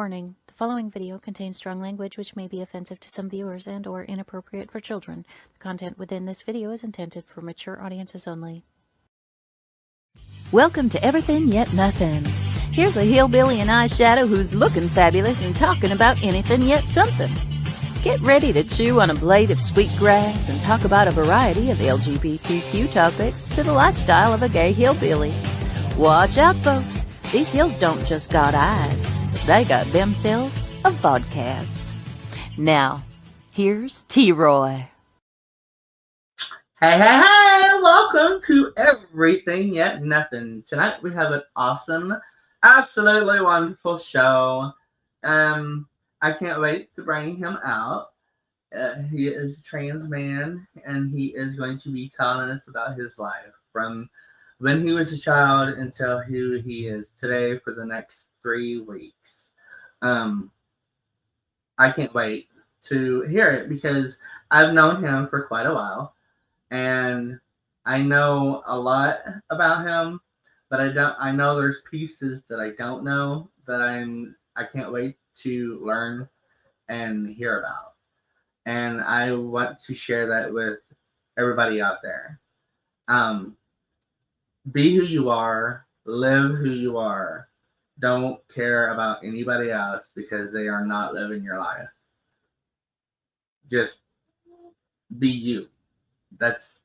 Warning, the following video contains strong language which may be offensive to some viewers and or inappropriate for children. The content within this video is intended for mature audiences only. Welcome to Everything Yet Nothin. Here's a hillbilly in eyeshadow who's looking fabulous and talking about anything yet something. Get ready to chew on a blade of sweet grass and talk about a variety of LGBTQ topics to the lifestyle of a gay hillbilly. Watch out, folks. These hills don't just got eyes. They got themselves a vodcast. Now, here's T-Roy. Hey, hey, hey! Welcome to Everything Yet Nothin. Tonight we have an awesome, absolutely wonderful show. I can't wait to bring him out. He is a trans man, and he is going to be telling us about his life from when he was a child until who he is today for the next 3 weeks. I can't wait to hear it because I've known him for quite a while, and I know a lot about him, but I know there's pieces that I don't know that I can't wait to learn and hear about. And I want to share that with everybody out there. Be who you are, live who you are. Don't care about anybody else because they are not living your life. Just be you. That's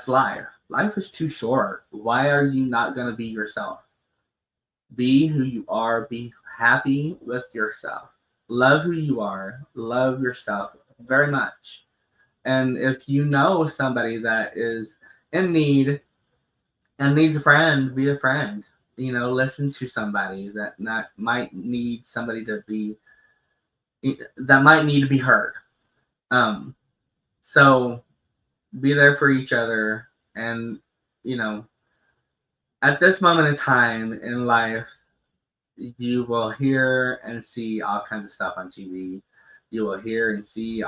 life. Life is too short. Why are you not going to be yourself? Be who you are. Be happy with yourself. Love who you are. Love yourself very much. And if you know somebody that is in need and needs a friend, be a friend. Listen to somebody that might need to be heard. So be there for each other. And at this moment in time in life, you will hear and see all kinds of stuff on TV. You will hear and see you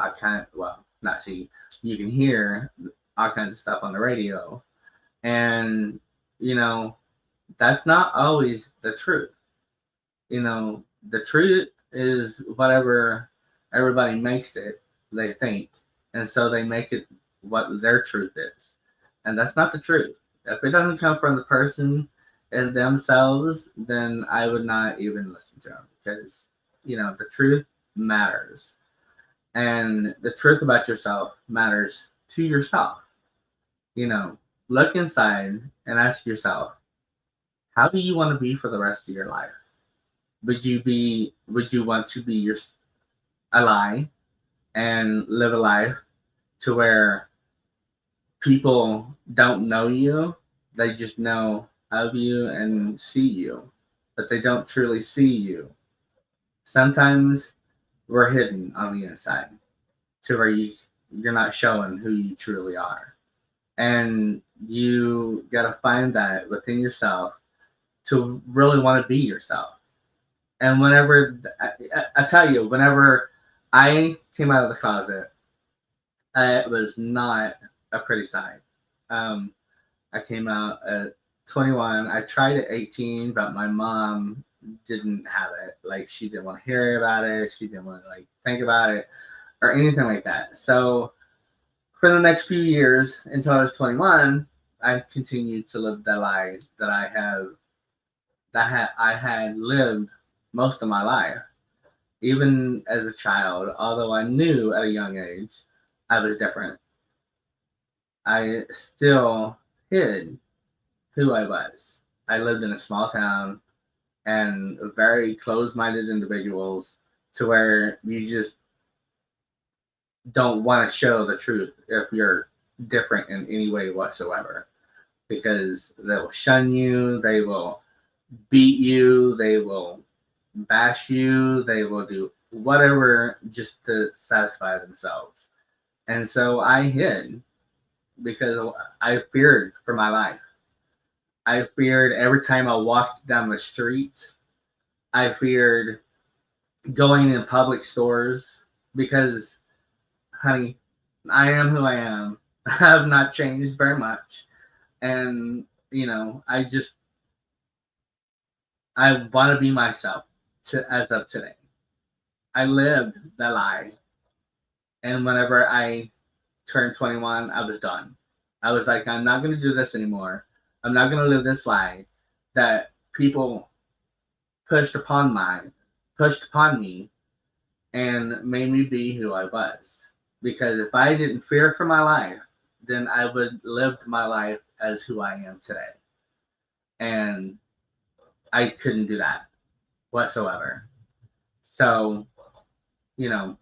can hear all kinds of stuff on the radio. And that's not always the truth. The truth is whatever everybody makes it, they think. And so they make it what their truth is. And that's not the truth. If it doesn't come from the person and themselves, then I would not even listen to them because, the truth matters. And the truth about yourself matters to yourself. Look inside and ask yourself, how do you want to be for the rest of your life? Would you want to be a lie and live a life to where people don't know you, they just know of you and see you, but they don't truly see you? Sometimes we're hidden on the inside to where you're not showing who you truly are. And you got to find that within yourself to really want to be yourself. And whenever I came out of the closet, it was not a pretty sight. I came out at 21. I tried at 18, but my mom didn't have it. Like, she didn't want to hear about it. She didn't want to think about it or anything like that. So for the next few years until I was 21, I continued to live that life that I had lived most of my life. Even as a child, although I knew at a young age I was different, I still hid who I was. I lived in a small town and very closed-minded individuals to where you just don't want to show the truth if you're different in any way whatsoever, because they will shun you, they will beat you, they will bash you, they will do whatever just to satisfy themselves. And so I hid because I feared for my life. I feared every time I walked down the street. I feared going in public stores because, honey, I am who I am. I have not changed very much. And, I want to be myself as of today. I lived the lie. And whenever I turned 21, I was done. I was like, I'm not going to do this anymore. I'm not going to live this lie that people pushed upon me and made me be who I was. Because if I didn't fear for my life, then I would live my life as who I am today. And I couldn't do that whatsoever. So, you know,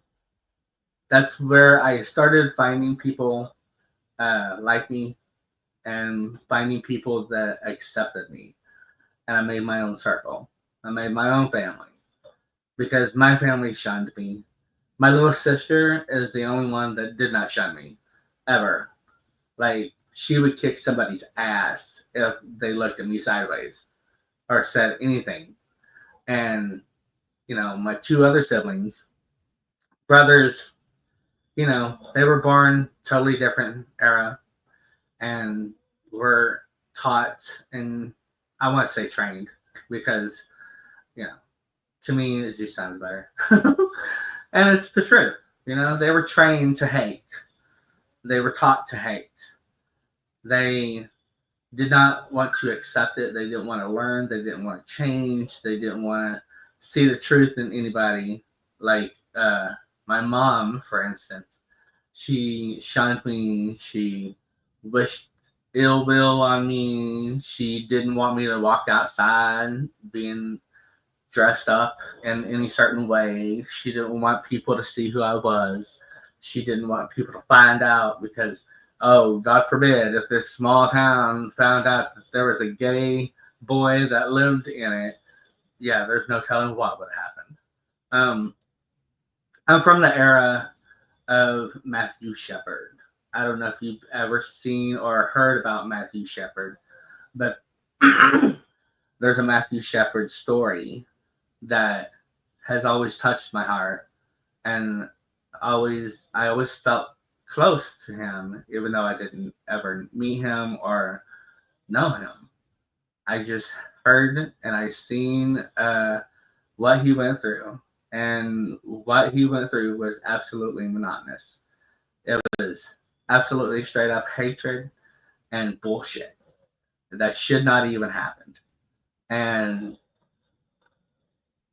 that's where I started finding people like me and finding people that accepted me. And I made my own circle. I made my own family because my family shunned me. My little sister is the only one that did not shun me ever. Like, she would kick somebody's ass if they looked at me sideways or said anything. And, my two other siblings, brothers, they were born totally different era and were taught and I want to say trained because, you know, to me it just sounds better. And it's the truth. They were trained to hate. They were taught to hate. They did not want to accept it. They didn't want to learn. They didn't want to change. They didn't want to see the truth in anybody. Like my mom, for instance, she shunned me. She wished ill will on me. She didn't want me to walk outside being dressed up in any certain way. She didn't want people to see who I was. She didn't want people to find out because, oh, God forbid, if this small town found out that there was a gay boy that lived in it, yeah, there's no telling what would happen. I'm from the era of Matthew Shepard. I don't know if you've ever seen or heard about Matthew Shepard, but there's a Matthew Shepard story that has always touched my heart, and I always felt close to him, even though I didn't ever meet him or know him. I just heard and I seen what he went through, and what he went through was absolutely monotonous. It was absolutely straight up hatred and bullshit that should not even happen. And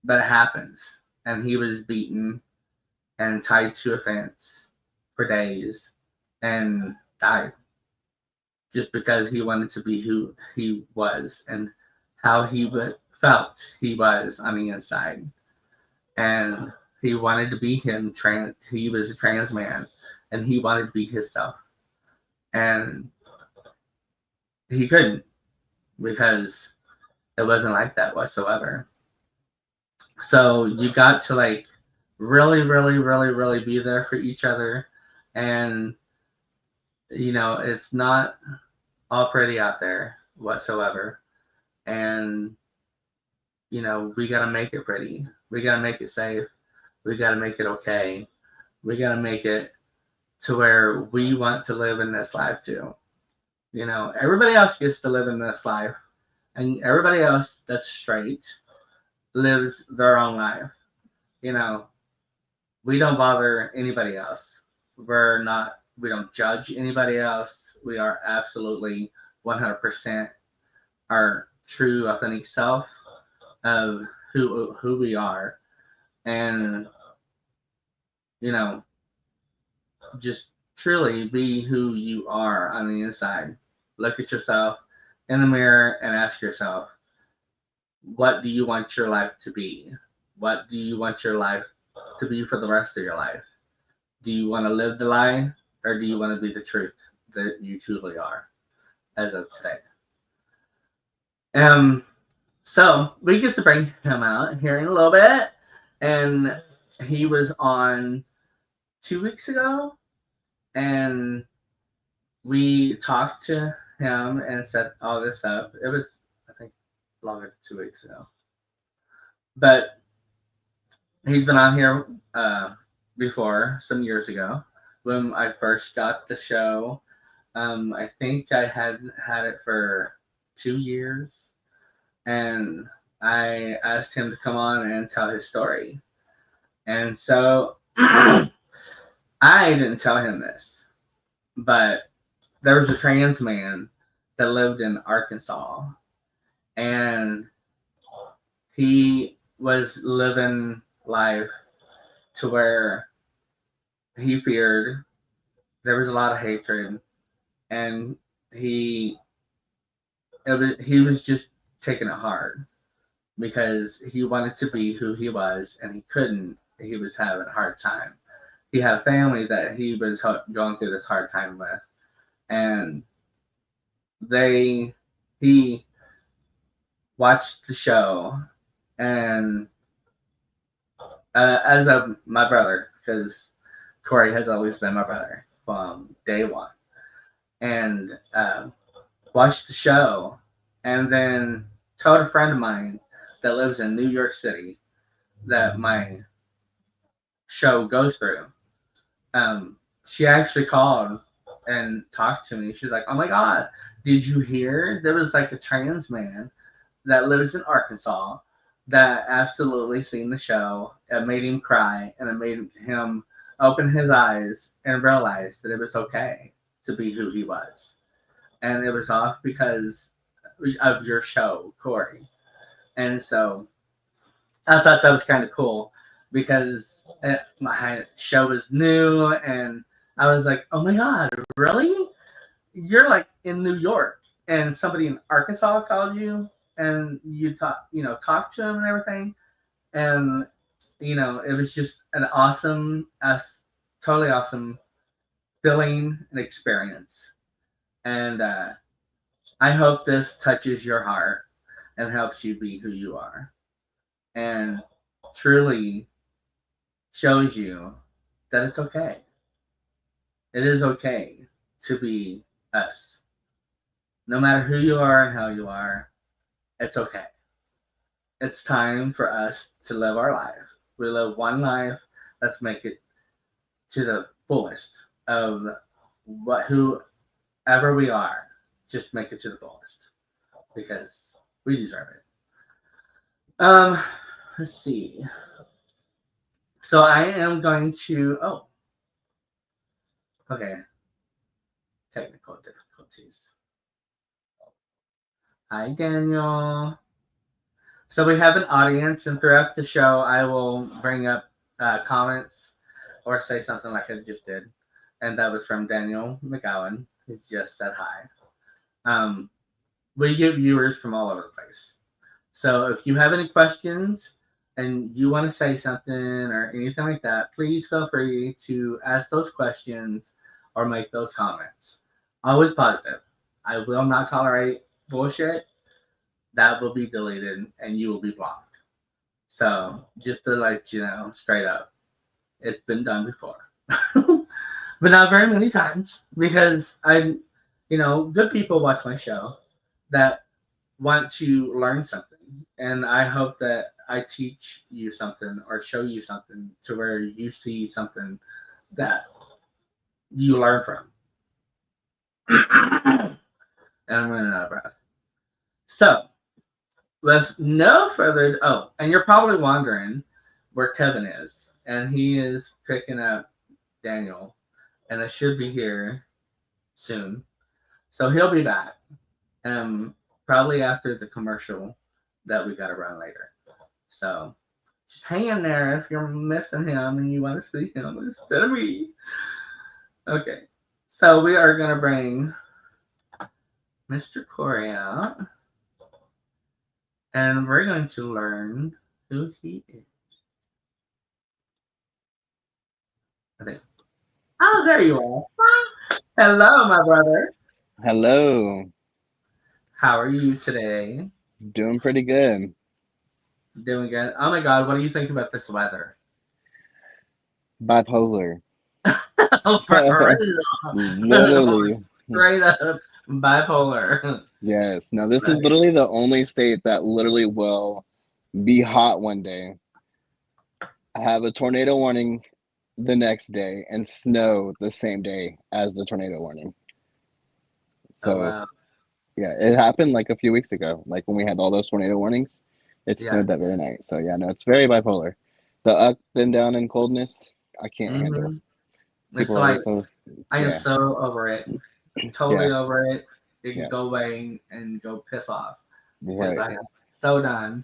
but it happens. And he was beaten and tied to a fence for days and died just because he wanted to be who he was and how felt he was on the inside. And he wanted to be him. He was a trans man, and he wanted to be himself. And he couldn't because it wasn't like that whatsoever. So you got to like really, really, really, really be there for each other. And, it's not all pretty out there whatsoever. And, we got to make it pretty. We got to make it safe. We got to make it okay. We got to make it to where we want to live in this life too. Everybody else gets to live in this life, and everybody else that's straight lives their own life. You know, we don't bother anybody else. We don't judge anybody else. We are absolutely 100% our true authentic self of who we are. And, you know, just truly be who you are on the inside. Look at yourself in the mirror and ask yourself, what do you want your life to be? What do you want your life to be for the rest of your life? Do you want to live the lie, or do you want to be the truth that you truly are as of today? So we get to bring him out here in a little bit, and he was on 2 weeks ago, and we talked to him and set all this up. It was, I think, longer than 2 weeks ago, but he's been on here before some years ago when I first got the show. I think I had it for 2 years, and I asked him to come on and tell his story. And so I didn't tell him this, but there was a trans man that lived in Arkansas, and he was living life to where he feared there was a lot of hatred, and he he was just taking it hard because he wanted to be who he was and he couldn't. He was having a hard time. He had a family that he was going through this hard time with, and they he watched the show, and as a my brother, because Corey has always been my brother from day one, and watched the show, and then told a friend of mine that lives in New York City that my show goes through. Um, she actually called and talked to me. She's like, "Oh my God, did you hear? There was like a trans man that lives in Arkansas that absolutely seen the show. It made him cry, and it made him open his eyes and realize that it was okay to be who he was, and it was off because of your show, Corey." And so I thought that was kind of cool because my show was new, and I was like, "Oh my God, really? You're like in New York, and somebody in Arkansas called you, and you talked to him and everything." And it was just an awesome, totally awesome feeling and experience. And I hope this touches your heart and helps you be who you are, and truly shows you that it's okay. It is okay to be us. No matter who you are and how you are, it's okay. It's time for us to live our life. We live one life. Let's make it to the fullest of whoever we are. Just make it to the fullest because we deserve it. Um, let's see. So I am going to. Oh, okay. Technical difficulties. Hi, Daniel. So we have an audience, and throughout the show, I will bring up comments or say something like I just did, and that was from Daniel McGowan. He's just said hi. Um, we get viewers from all over the place. So if you have any questions and you want to say something or anything like that, please feel free to ask those questions or make those comments. Always positive. I will not tolerate bullshit. That will be deleted and you will be blocked. So just to let you know straight up, it's been done before. But not very many times because good people watch my show that want to learn something. And I hope that I teach you something or show you something to where you see something that you learn from. And I'm running out of breath. So, with no further oh, and you're probably wondering where Kevin is. And he is picking up Daniel. And it should be here soon. So he'll be back. Probably after the commercial that we gotta run later. So just hang in there if you're missing him and you want to see him instead of me. Okay. So we are gonna bring Mr. Corey out, and we're going to learn who he is. I think. Oh, there you are. Hello, my brother. Hello. How are you today? Doing pretty good. Doing good. Oh my God, what do you think about this weather? Bipolar. Oh, for real. Literally. Straight up bipolar. Yes. Now, this is Right. literally the only state that literally will be hot one day, have a tornado warning the next day, and snow the same day as the tornado warning. Oh So, wow. yeah, it happened like a few weeks ago. Like when we had all those tornado warnings, it Yeah. snowed that very night. So, yeah, no, it's very bipolar. The up and down and coldness, I can't handle. Hmm. It's People are like always so, I am yeah, so over it. yeah, Totally over it. It can yeah, go away and go piss off because right. I am so done.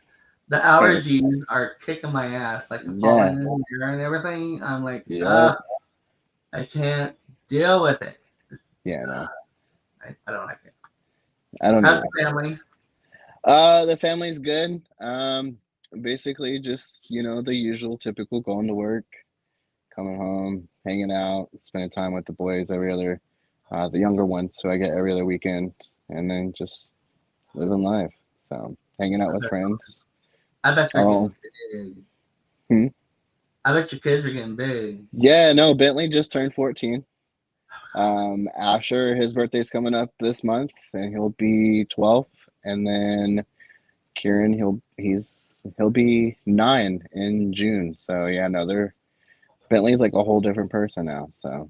The Same. allergies are kicking my ass, like the pollen Yeah, in the air and everything. I'm like, yep, I can't deal with it. yeah, no, I don't like it. I don't How's either. the family? The family's good. Basically just, the usual typical going to work, coming home, hanging out, spending time with the boys every other, the younger ones, so I get every other weekend, and then just living life. So hanging out I with bet, friends. I bet they're Oh, getting big. hmm. I bet your kids are getting big. Yeah, no, Bentley just turned 14. Asher, his birthday's coming up this month, and he'll be 12. And then Kieran, he'll be 9 in June. So yeah, no, they're Bentley's like a whole different person now. So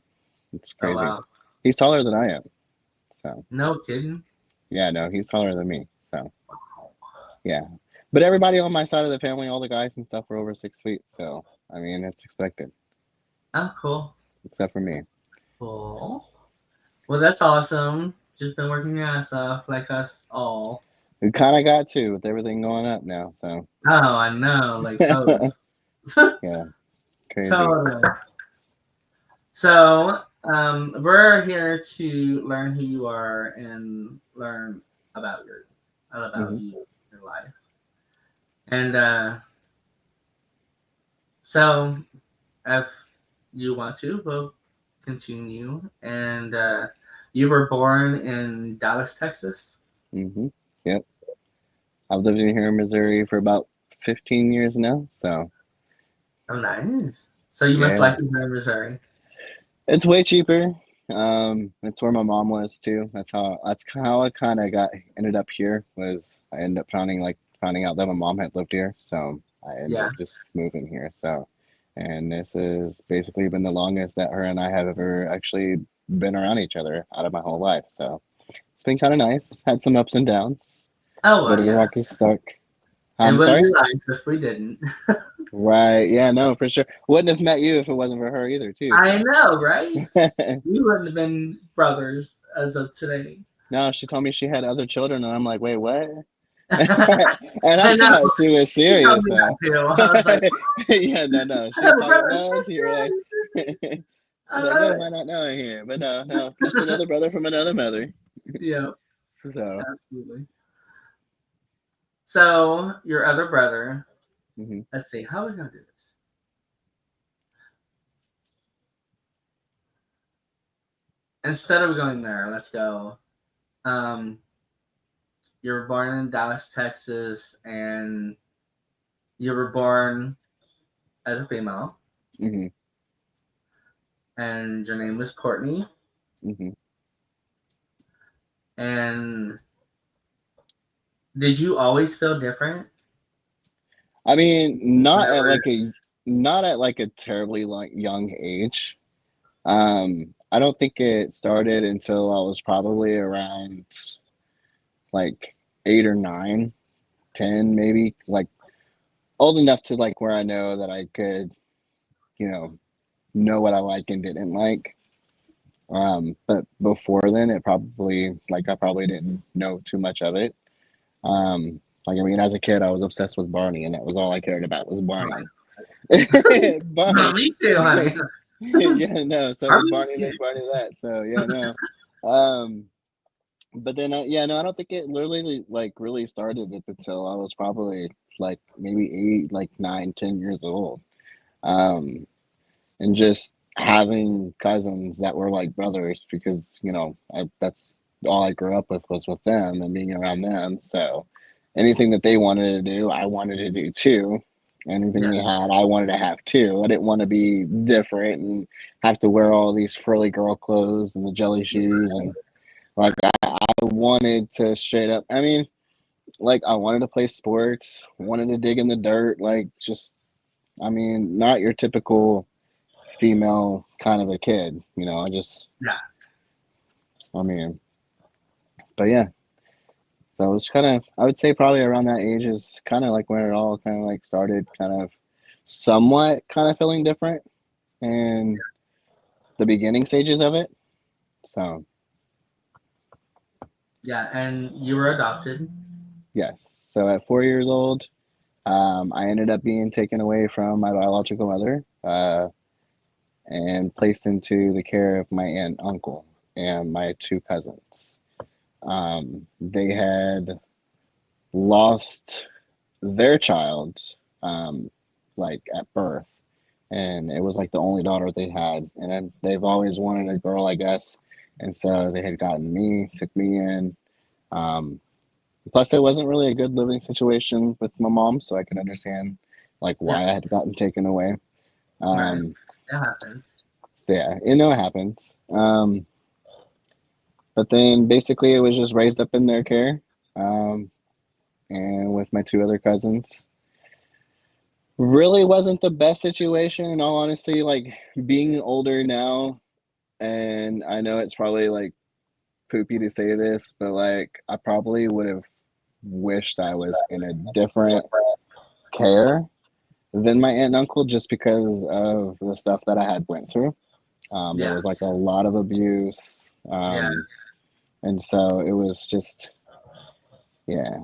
it's Oh crazy. wow, He's taller than I am. So no kidding. yeah, no, he's taller than me. So yeah, but everybody on my side of the family, all the guys and stuff, are over 6 feet. So I mean, it's expected, I'm cool. except for me. Cool. Well, that's awesome. Just been working your ass off like us all. We kind of got to with everything going up now. So Oh, I know, like totally. yeah, crazy. Totally. So, we're here to learn who you are and learn about Hmm. your life. And so, if you want to, we'll continue. And you were born in Dallas, Texas. Hmm. Yep. I've lived in here in Missouri for about 15 years now. So Oh, nice. So you must yeah, like it here in Missouri. it's way cheaper. It's where my mom was too. That's how I kind of got ended up here. Was I ended up finding out that my mom had lived here, so I ended Yeah, up just moving here. So, and this has basically been the longest that her and I have ever actually been around each other out of my whole life. So it's been kind of nice. Had some ups and downs. oh Bit well, of a yeah. rocky start. It I'm wouldn't sorry. be life if we didn't. Right. Yeah. No, for sure. Wouldn't have met you if it wasn't for her either, too. I So. know, right? We wouldn't have been brothers as of today. No, she told me she had other children, and I'm like, wait, what? And I I know. thought she was She told serious, me though. that too. I was like, Yeah, no, no. I have She's a talking, brother and no, sister. you're right. I I was like, love what am I not knowing here? But no, no, just it. another brother from another mother. Yeah, So, absolutely. So your other brother. hmm. Let's see. How are we gonna do this? Instead of going there, let's go. Um, you were born in Dallas, Texas, and you were born as a female, Hmm. and your name was Courtney. Hmm. And did you always feel different? I mean, Whenever, not at like a terribly like young age. I don't think it started until I was probably around like 8 or 9, 10, maybe, like old enough to like where I know that I could, you know what I like and didn't like. But before then, it probably like I probably didn't know too much of it. Like I mean, as a kid, I was obsessed with Barney, and that was all I cared about was right. Barney. No, Barney. me too, honey. Yeah, no. So it Are was we? Barney this, Barney that. So yeah, no. Um, but then yeah, no, I don't think it literally like really started up until I was probably like maybe 8, like 9, 10 years old. Um, and just having cousins that were like brothers because that's all I grew up with was with them and being around them. So anything that they wanted to do, I wanted to do too. Anything Yeah, they had, I wanted to have too. I didn't want to be different and have to wear all these frilly girl clothes and the jelly shoes and like I wanted to straight up. I mean, like I wanted to play sports, wanted to dig in the dirt, like just I mean, not your typical female kind of a kid, I just, yeah. I mean, but yeah, so it's kind of, I would say probably around that age is kind of like when it all kind of like started kind of somewhat kind of feeling different in the beginning stages of it. So, Yeah, and you were adopted. yes. So at 4 years old, I ended up being taken away from my biological mother and placed into the care of my aunt and uncle and my two cousins. They had lost their child um, like at birth, and it was like the only daughter they had, and then they've always wanted a girl, I guess, and so they had gotten me, took me in. Um, Plus, it wasn't really a good living situation with my mom, so I can understand like Yeah, why I had gotten taken away. right. Um, It happens. so yeah, you know it happens. But then basically it was just raised up in their care, um, and with my two other cousins. Really wasn't the best situation in all honesty. Like being older now, and I know it's probably like poopy to say this, but like I probably would have wished I was in a different care than my aunt and uncle just because of the stuff that I had went through. There Yeah, was like a lot of abuse, yeah, and so it was just yeah.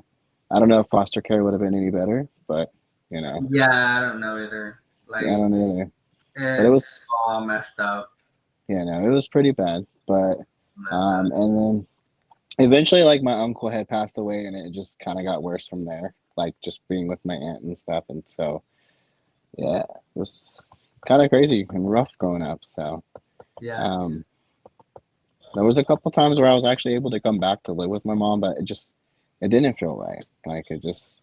I don't know if foster care would have been any better, but you know, yeah. I don't know either. I Like don't know either. But it it's was all messed up. it was pretty bad. But Messed up. and then eventually, like my uncle had passed away, and it just kind of got worse from there. Like just being with my aunt and stuff, and so yeah, it was kind of crazy and rough growing up. So Yeah, um, there was a couple times where I was actually able to come back to live with my mom, but it didn't feel right. Like it just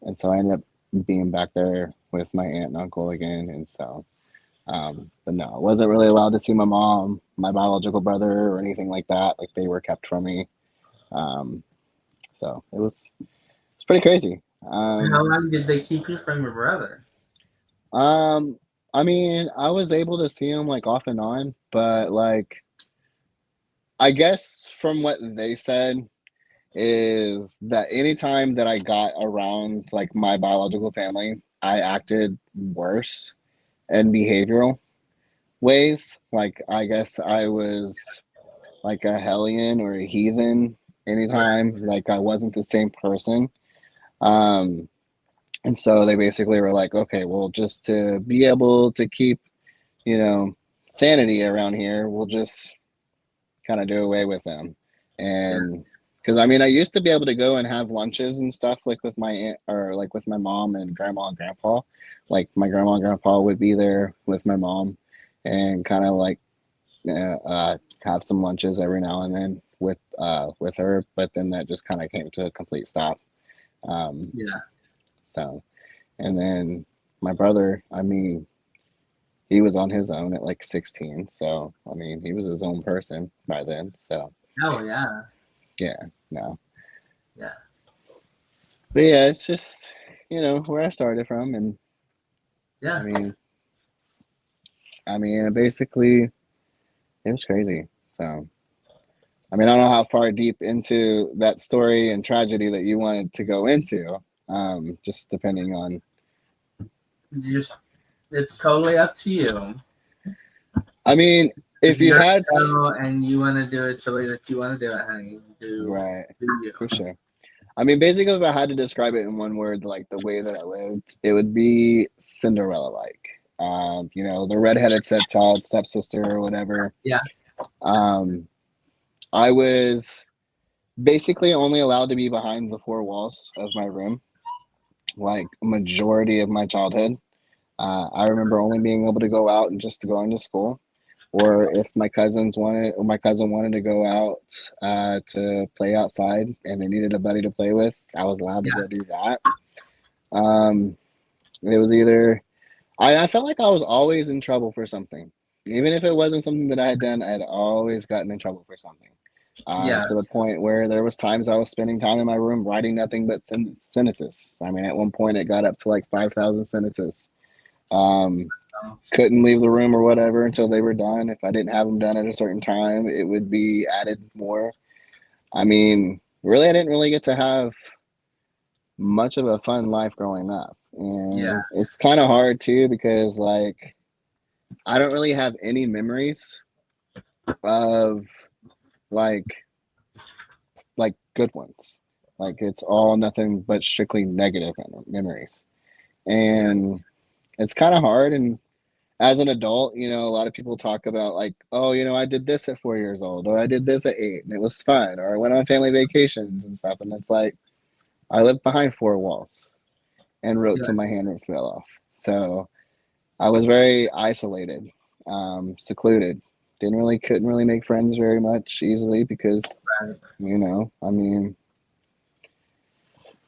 and so I ended up being back there with my aunt and uncle again, and so. But no, I wasn't really allowed to see my mom, my biological brother, or anything like that. Like they were kept from me. Um, so it's pretty crazy. how long did they keep you from your brother? Um, I mean, I was able to see him like off and on, but like I guess from what they said is that anytime that I got around like my biological family, I acted worse in behavioral ways. Like I guess I was like a hellion or a heathen Right. anytime like I wasn't the same person. Um, and so they basically were like, okay, well, just to be able to keep, you know, sanity around here, we'll just kind of do away with them. Yeah. And because I mean, I used to be able to go and have lunches and stuff like with my aunt or like with my mom and grandma and grandpa. Like my grandma and grandpa would be there with my mom and kind of like have some lunches every now and then with her, but then that just kind of came to a complete stop. Um, Yeah. so and then my brother, I mean, he was on his own at like 16, so I mean, he was his own person by then. So Oh yeah. yeah, no, Yeah. but yeah, it's just where I started from, and I Yeah. mean, basically it was crazy. So. I mean, I don't know how far deep into that story and tragedy that you wanted to go into, just depending on. You just it's totally up to you. I mean, if It's you your had, show and you want to do it the way that you want to do it, honey. right, Do you? for sure. I mean, basically, if I had to describe it in one word, like the way that I lived, it would be Cinderella-like. The redheaded stepchild, stepsister, or whatever. Yeah. Um, I was basically only allowed to be behind the four walls of my room, like majority of my childhood. I remember only being able to go out and just going to school, or if my cousin wanted to go out to play outside and they needed a buddy to play with, I was allowed to Yeah. go do that. Um, it was either I felt like I was always in trouble for something, even if it wasn't something that I had done. I had always gotten in trouble for something. Yeah. To the point where there was times I was spending time in my room writing nothing but sentences. I mean, at one point it got up to like 5,000 sentences. Um, So, couldn't leave the room or whatever until they were done. If I didn't have them done at a certain time, it would be added more. I mean, really, I didn't really get to have much of a fun life growing up. Yeah. And it's kind of hard too because like I don't really have any memories of like good ones. Like it's all nothing but strictly negative memories. Yeah. And it's kind of hard. And as an adult, you know, a lot of people talk about like, oh, you know, I did this at 4 years old, or I did this at 8 and it was fun, or I went on family vacations and stuff. And it's like, I lived behind four walls and wrote Yeah. till my hand fell off. So I was very isolated, secluded. Couldn't really make friends very much easily because, Right. you know, I mean,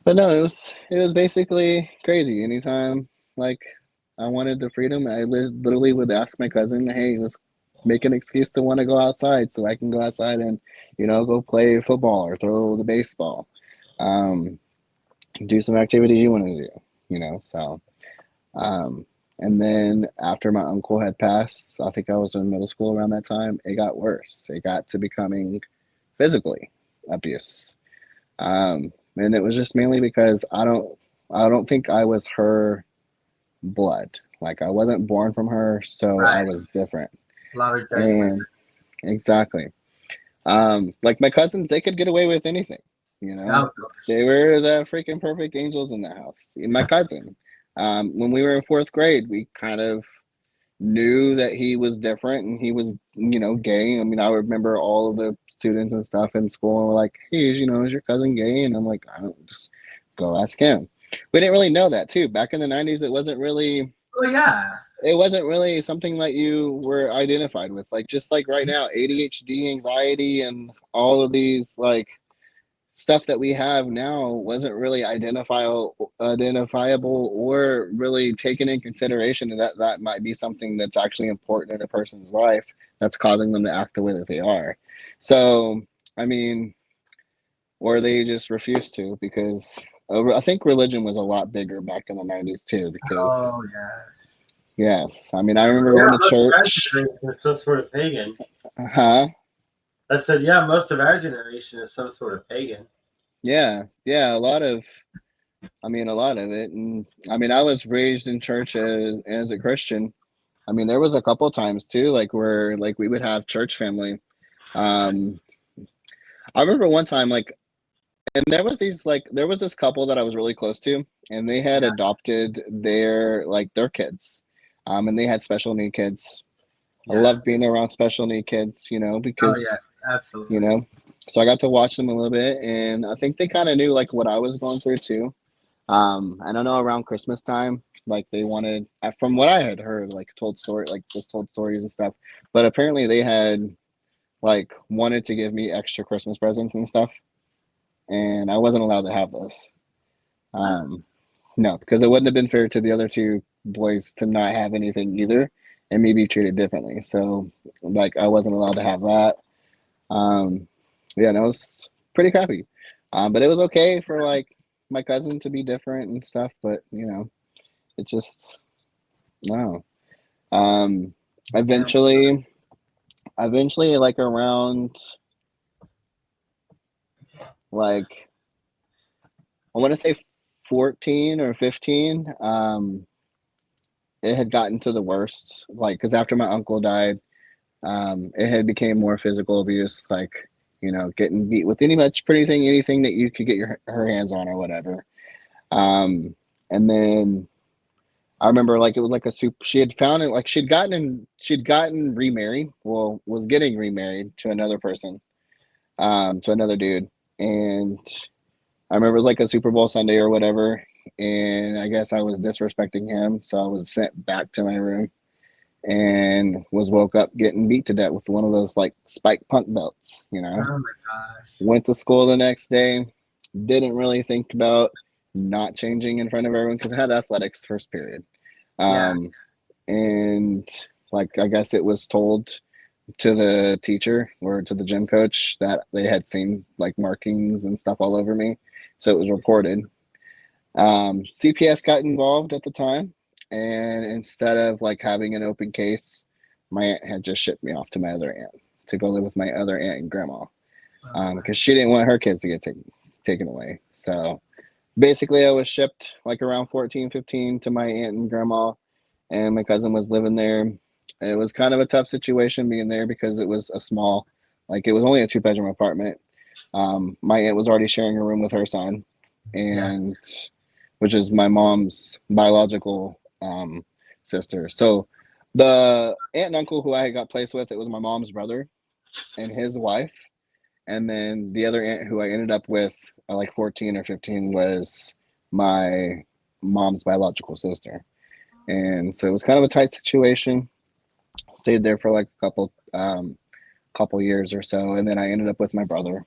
but no, it was basically crazy. Anytime like I wanted the freedom, I literally would ask my cousin, "Hey, let's make an excuse to want to go outside, so I can go outside and go play football or throw the baseball, um, do some activity you want to do." So um, and then after my uncle had passed, I think I was in middle school around that time. It got worse. It got to becoming physically abuse. And it was just mainly because I don't think I was her blood. Like I wasn't born from her, so I Right. was different. A lot of judgment. And exactly. Like my cousins, they could get away with anything, you Yeah, know. of course. They were the freaking perfect angels in the house. My cousin, when we were in fourth grade, we kind of knew that he was different and he was, gay. I mean, I remember all of the students and stuff in school and were like, "Hey, is your cousin gay?" And I'm like, "I don't, just go ask him." We didn't really know that too. Back in the 90s, Oh yeah. it wasn't really something that you were identified with. Like just like right now, ADHD, anxiety, and all of these like stuff that we have now wasn't really identifiable or really taken in consideration that might be something that's actually important in a person's life that's causing them to act the way that they are. So I mean, or they just refuse to because I think religion was a lot bigger back in the 90s too because Oh yes. yes, I mean I remember Yeah, going to most of our church. generation is some sort of pagan. Huh. I said, yeah, most of our generation is some sort of pagan. Yeah, a lot of it. And I mean, I was raised in church as a Christian. I mean, there was a couple times too, like where like we would have church family. Um, I remember one time, like, and there was this couple that I was really close to, and they had Yeah. adopted their kids, and they had special need kids. I Yeah. love being around special need kids, Oh yeah. because you Absolutely. know, so I got to watch them a little bit, and I think they kind of knew like what I was going through too. I don't know around Christmas time, like they wanted, from what I had heard, like just told stories and stuff. But apparently they had like wanted to give me extra Christmas presents and stuff, and I wasn't allowed to have those. Huh. Um, no, because it wouldn't have been fair to the other two boys to not have anything either, and me be treated differently. So like I wasn't allowed to have that. Um, yeah, no, it was pretty crappy. But it was okay for like my cousin to be different and stuff. But it just no. Um, Yeah. eventually, like around like I want to say 14 or 15, it had gotten to the worst. Like, because after my uncle died, it had became more physical abuse, like getting beat with anything that you could get her hands on or whatever. Um, and then I remember like it was like a soup. She had found it like she'd gotten remarried. Well, was getting remarried to another person, to another dude. And I remember it was like a Super Bowl Sunday or whatever. And I guess I was disrespecting him, so I was sent back to my room and was woke up getting beat to death with one of those like spike punk belts. Oh my gosh. Went to school the next day. Didn't really think about not changing in front of everyone because I had athletics first period. Yeah. Um, and like I guess it was told to the teacher or to the gym coach that they had seen like markings and stuff all over me, so it was reported. CPS got involved at the time, and instead of like having an open case, my aunt had just shipped me off to my other aunt to go live with my other aunt and grandma, Oh my. because she didn't want her kids to get taken away. So basically I was shipped like around 14, 15 to my aunt and grandma, and my cousin was living there. It was kind of a tough situation being there because it was a small, like it was only a two-bedroom apartment. My aunt was already sharing a room with her son, Yeah. and which is my mom's biological sister. So the aunt and uncle who I got placed with, it was my mom's brother and his wife, and then the other aunt who I ended up with at like 14 or 15 was my mom's biological sister. And so it was kind of a tight situation. Stayed there for like a couple years or so, and then I ended up with my brother,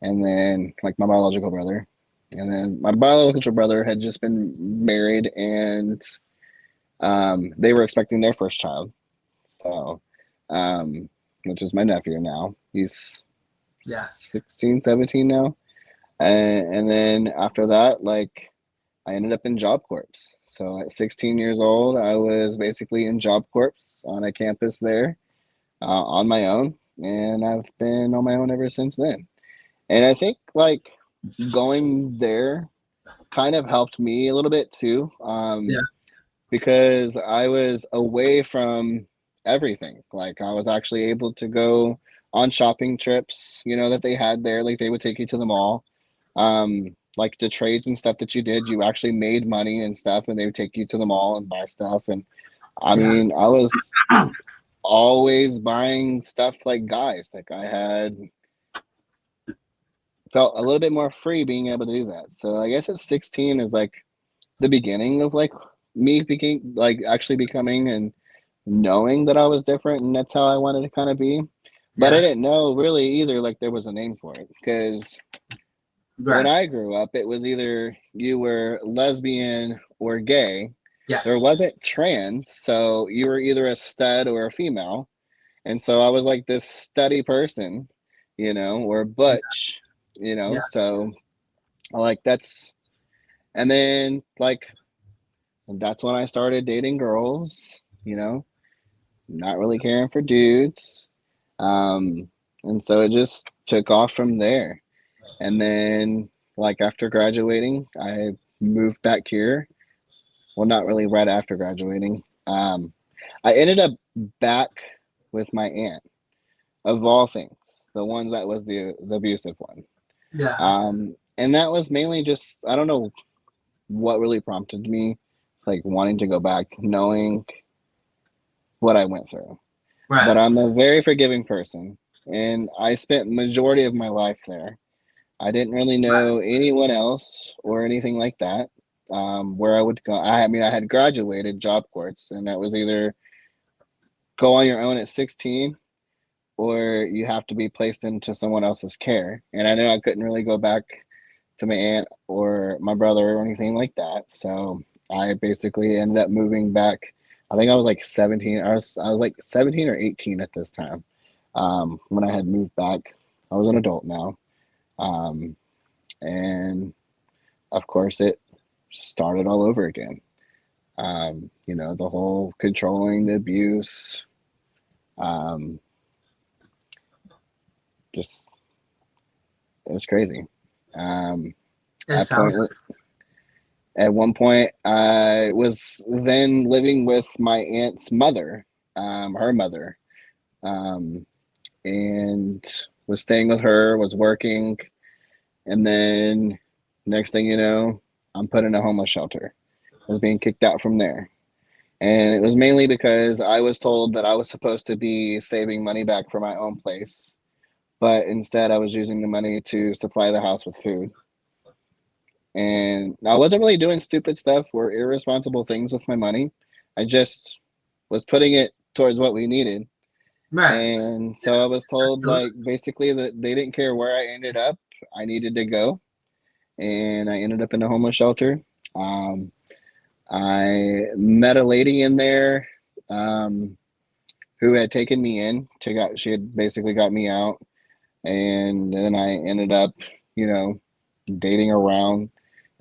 and then like my biological brother, and then my biological brother had just been married, and they were expecting their first child. So, which is my nephew now. He's Yeah. 16, 17 now. And then after that, like I ended up in Job Corps. So at 16 years old, I was basically in Job Corps on a campus there on my own. And I've been on my own ever since then. And I think like going there kind of helped me a little bit too, Yeah. because I was away from everything. Like I was actually able to go on shopping trips, that they had there. Like they would take you to the mall. Like the trades and stuff that you did, you actually made money and stuff, and they would take you to the mall and buy stuff. And I Yeah. mean, I was always buying stuff like guys. Like I had felt a little bit more free being able to do that. So I guess at 16 is like the beginning of like me became like actually becoming and knowing that I was different and that's how I wanted to kind of be. But I Yeah. didn't know really either like there was a name for it because when Right. I grew up, it was either you were lesbian or gay. Yeah. There wasn't trans, so you were either a stud or a female. And so I was like this studdy person, or butch, Yeah. so like that's, and then like that's when I started dating girls, not really caring for dudes. Um, and so it just took off from there. And then, like, after graduating, I moved back here. Well, not really right after graduating. I ended up back with my aunt, of all things, the one that was the abusive one. Yeah. And that was mainly just, I don't know what really prompted me, like, wanting to go back, knowing what I went through. But Right. I'm a very forgiving person, and I spent majority of my life there. I didn't really Right. know anyone else or anything like that. Where I would go, I mean, I had graduated job courts, and that was either go on your own at 16 or you have to be placed into someone else's care. And I knew I couldn't really go back to my aunt or my brother or anything like that. So I basically ended up moving back. I think I was like 17. I was like 17 or 18 at this time. When I had moved back. I was an adult now. Um, and of course it started all over again. The whole controlling, the abuse, um, just it was crazy. Um, It at sounds. point at one point, I was then living with my aunt's mother, her mother, um, and was staying with her, was working, and then next thing you know, I'm put in a homeless shelter. I was being kicked out from there. And it was mainly because I was told that I was supposed to be saving money back for my own place, but instead I was using the money to supply the house with food. And I wasn't really doing stupid stuff or irresponsible things with my money. I just was putting it towards what we needed. Right. And so I was told, Absolutely. like, basically that they didn't care where I ended up. I needed to go. And I ended up in a homeless shelter. Um, I met a lady in there um, who had taken me in she had basically got me out. And then I ended up, you know, dating around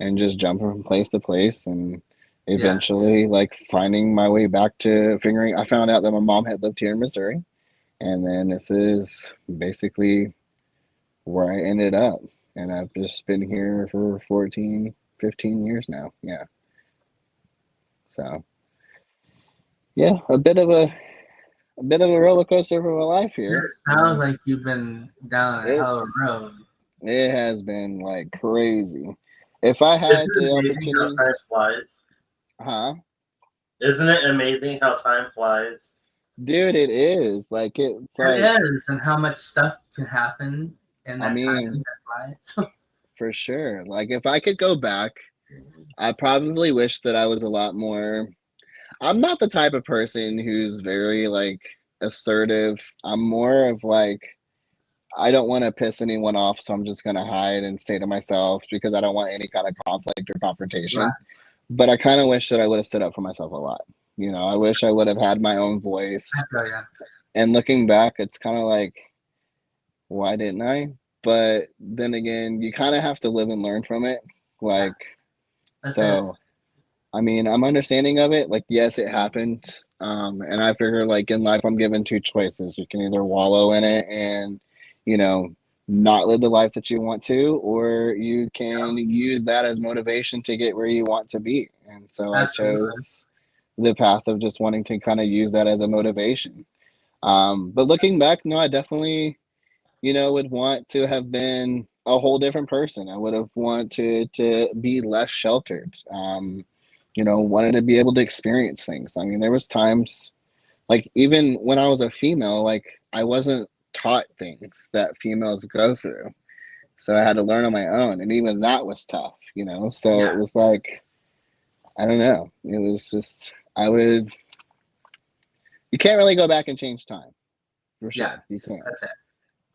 and just jumping from place to place and Yeah. eventually like finding my way back to figuring I found out that my mom had lived here in Missouri and then this is basically where I ended up. and I've just been here for 14, 15 years now. Yeah. So yeah, a bit of a roller coaster of a life here. It sounds like you've been down a hell of a road. It has been like crazy. If I Isn't had it the amazing how opportunity, time flies? huh? Isn't it amazing how time flies? Dude, it is. Like it's It like is, and how much stuff can happen in I that time mean, that flies. for sure. Like if I could go back, I probably wish that I was a lot more. I'm not the type of person who's very like assertive. I'm more of like I don't want to piss anyone off, so I'm just gonna hide and stay to myself because I don't want any kind of conflict or Right. confrontation. But I kind of wish that I would have stood up for myself a lot. I wish I would have had my own I voice. feel ya. And looking back, it's kind of like, why didn't I? But then again, you kind of have to live and learn from it. Yeah, Like, that's it. so, I mean, I'm understanding of it. Like, yes, it happened. And I figure, like, in life, I'm given two choices. You can either wallow in it and, you know, not live the life that you want to, or you can use that as motivation to get where you want to be. And so I Absolutely. chose the path of just wanting to kind of use that as a motivation. But looking back, no, I definitely, would want to have been a whole different person. I would have wanted to be less sheltered. Wanted to be able to experience things. I mean, there was times, like even when I was a female, like I wasn't taught things that females go through. So I had to learn on my own, and even that was tough. So Yeah, it was like, I don't know. It was just you can't really go back and change time, for yeah, sure. You can't. that's it.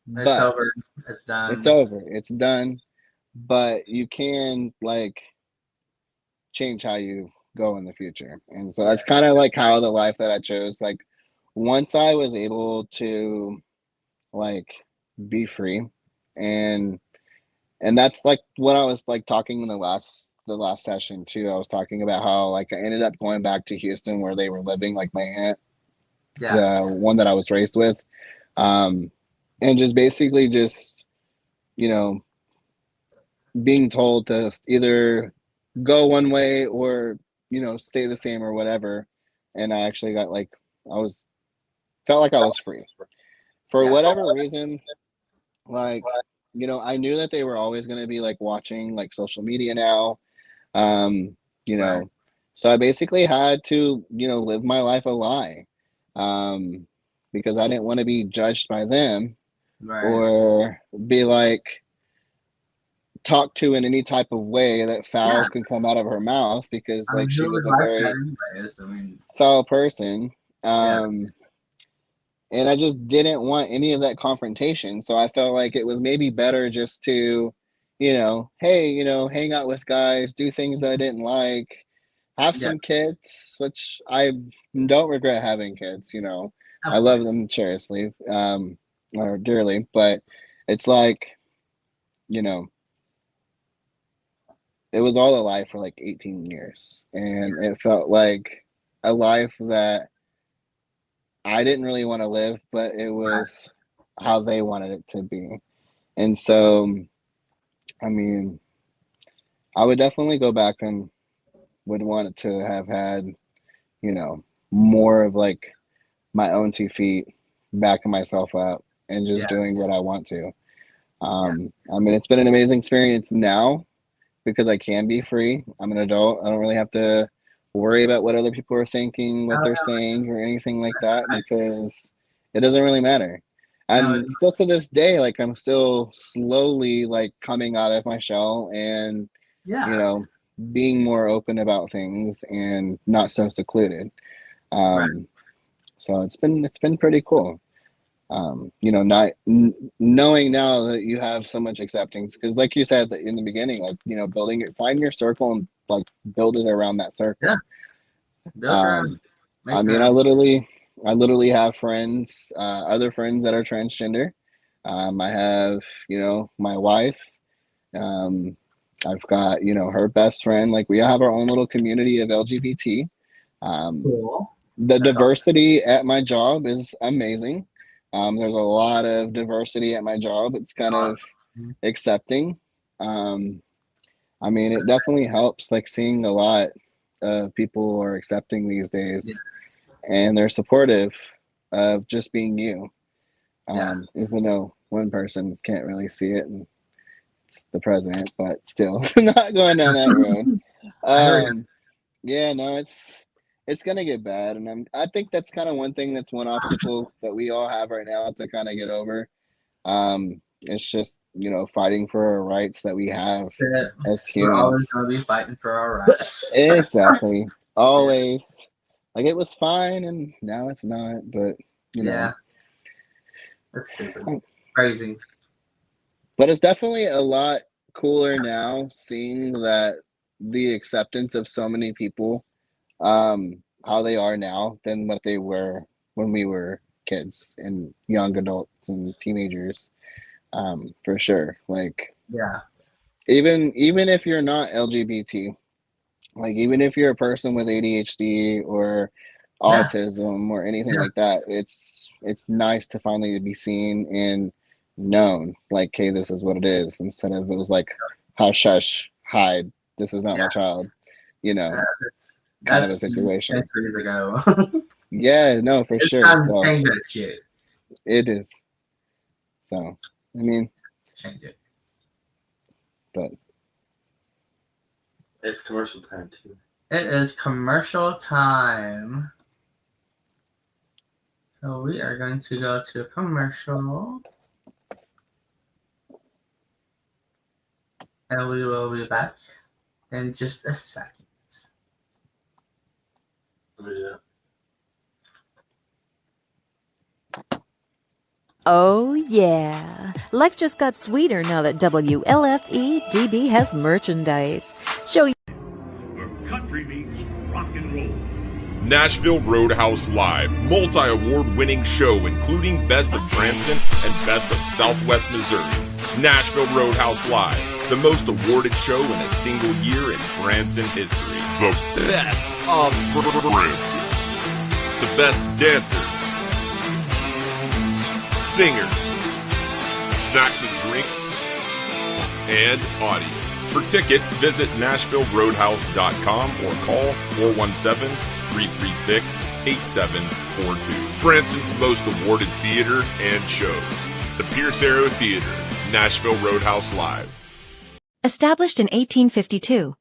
It's But over. It's it's done. over. It's done. But you can like change how you go in the future. And so Yeah, that's kind of like how the life that I chose, like once I was able to like be free, and that's like what I was like talking in the last session too. I was talking about how like I ended up going back to Houston where they were living, like my aunt, yeah, the one that I was raised with. Um and just basically just, you know, being told to either go one way or stay the same or whatever. And I actually got like I was felt like I was free for yeah, whatever reason. Like, I knew that they were always going to be like watching like social media now. um you right, know so I basically had to live my life a lie, um because I didn't want to be judged by them right. or be like talked to in any type of way that Yeah, foul can come out of her mouth, because I like mean, she who was would a like very that anyways? I mean, foul person. yeah, And I just didn't want any of that confrontation. So I felt like it was maybe better just to, hey, hang out with guys, do things that I didn't like, have yeah, some kids, which I don't regret having kids. I of love course. them cherishly, or dearly, but it's like, you know, it was all a lie for like 18 years. Yeah, And it felt like a life that I didn't really want to live, but it right. was how they wanted it to be. And so, I mean, I would definitely go back and would want to have had, you know, more of like my own 2 feet, backing myself up and just Yeah, doing what I want to. yeah. I mean, it's been an amazing experience now because I can be free. I'm an adult. I don't really have to worry about what other people are thinking, what Oh, they're yeah, saying, or anything like that, right. because it doesn't really matter. No, it's And still to this day, like I'm still slowly like coming out of my shell and, you yeah, know, being more open about things and not so secluded. right. Um, so it's been pretty cool. Not knowing now that you have so much acceptance, because like you said in the beginning, like building it, find your circle and like build it around that Yeah, circle. build your own, um I make your mean, own. I literally have friends, other friends that are transgender. I have my wife. um I've got her best friend. Like we have our own little community of LGBT. um Cool. the That's awesome. diversity at my job is amazing. There's a lot of diversity at my job. It's kind of Awesome. accepting. I mean, it definitely helps, like seeing a lot of people are accepting these Yeah. days, and they're supportive of just being you. Yeah. Even though one person can't really see it, and it's the president, but still, not going down that road. I heard it. Yeah, no, it's gonna get bad, and I think that's kind of one thing that's one obstacle that we all have right now to kind of get over. It's just fighting for our rights that we have That as we're always humans. gonna be fighting for our rights. Exactly. Always. Like it was fine, and now it's not. But you know, Yeah. That's stupid. Crazy. but it's definitely a lot cooler now seeing that the acceptance of so many people, how they are now than what they were when we were kids and young adults and teenagers. For sure. Like Yeah. even if you're not LGBT, like even if you're a person with ADHD or Yeah. autism or anything Yeah. like that, it's nice to finally be seen and known. Like, hey, this is what it is, instead of it was like, hush, hush, hide. This is not Yeah. my child. That's Kind of a that's situation. centuries ago. Yeah, no, for It's sure. time to So change that shit. it is. So I mean, Change it. but It's commercial time too. It is commercial time. So we are going to go to a commercial. And we will be back in just a second. Let me do that. Oh, yeah. Life just got sweeter now that WLFE-DB has merchandise. Show Where country meets rock and roll. Nashville Roadhouse Live, multi-award winning show including Best of Branson and Best of Southwest Missouri. Nashville Roadhouse Live, the most awarded show in a single year in Branson history. The best of Branson. The best dancers, singers, snacks and drinks, and audience. For tickets, visit NashvilleRoadhouse.com or call 417-336-8742. Branson's most awarded theater and shows. The Pierce Arrow Theater, Nashville Roadhouse Live. Established in 1852.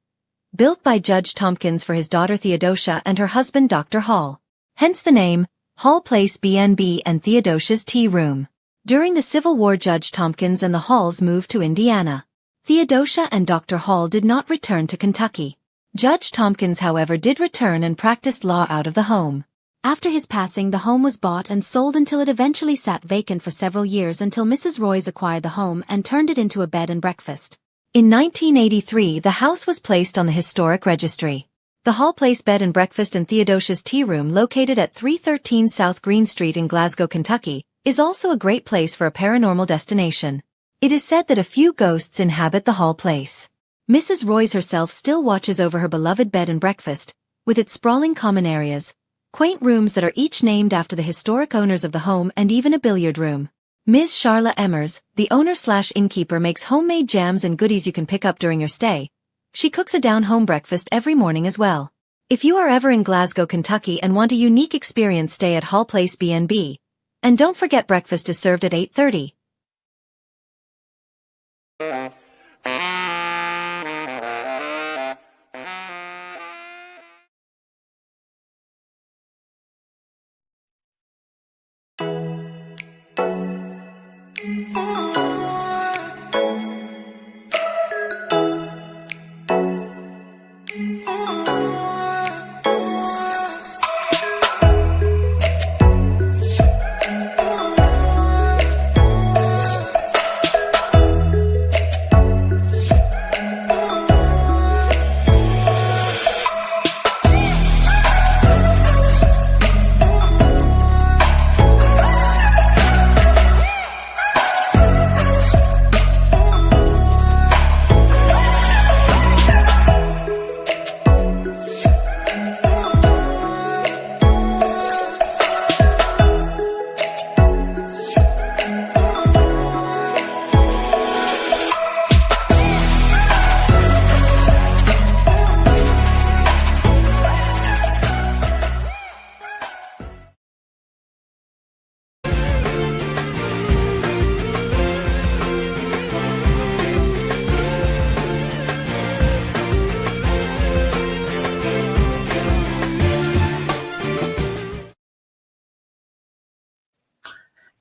Built by Judge Tompkins for his daughter Theodosia and her husband Dr. Hall. Hence the name, Hall Place B&B and Theodosia's Tea Room. During the Civil War, Judge Tompkins and the Halls moved to Indiana. Theodosia and Dr. Hall did not return to Kentucky. Judge Tompkins, however, did return and practiced law out of the home. After his passing, the home was bought and sold until it eventually sat vacant for several years until Mrs. Royce acquired the home and turned it into a bed and breakfast. In 1983, the house was placed on the Historic Registry. The Hall Place Bed and Breakfast and Theodosia's Tea Room, located at 313 South Green Street in Glasgow, Kentucky, is also a great place for a paranormal destination. It is said that a few ghosts inhabit the Hall Place. Mrs. Royce herself still watches over her beloved bed and breakfast, with its sprawling common areas, quaint rooms that are each named after the historic owners of the home, and even a billiard room. Ms. Charla Emmers, the owner/innkeeper, makes homemade jams and goodies you can pick up during your stay. She cooks a down-home breakfast every morning as well. If you are ever in Glasgow, Kentucky and want a unique experience, stay at Hall Place B&B. And don't forget, breakfast is served at 8:30.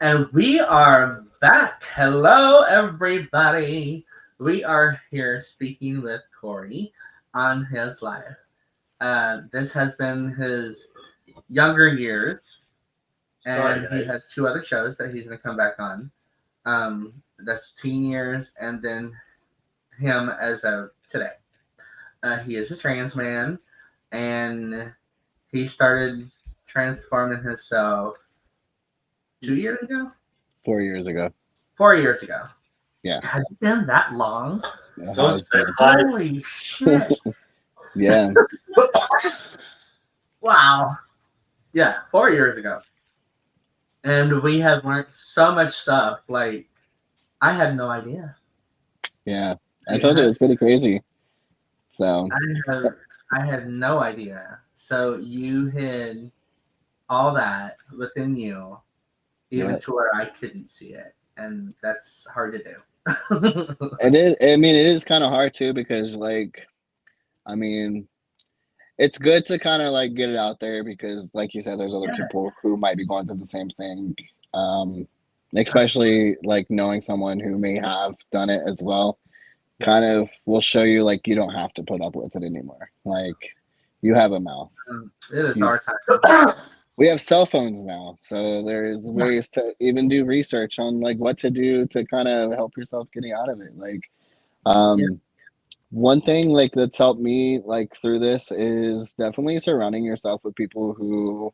And we are back. Hello, everybody. We are here speaking with Corey on his life. This has been his younger years, and he has 2 other shows that he's going to come back on. That's teen years, and then him as of today. He is a trans man, and he started transforming himself 2 years ago? 4 years ago. 4 years ago. Yeah. Has it been that long? It has been. Holy shit. Yeah. Wow. Yeah, 4 years ago. And we have learned so much stuff. Like, I had no idea. Yeah. I told you it was pretty crazy. So I had no idea. So you hid all that within you, even to where I couldn't see it. And that's hard to do. it is. I mean, it is kind of hard too because, like, I mean, it's good to kind of like get it out there because, like you said, there's other people who might be going through the same thing. Especially like knowing someone who may have done it as well, kind of will show you like you don't have to put up with it anymore. Like, you have a mouth. It is our time. We have cell phones now, so there's ways to even do research on like what to do to kind of help yourself getting out of it. Like, one thing like that's helped me like through this is definitely surrounding yourself with people who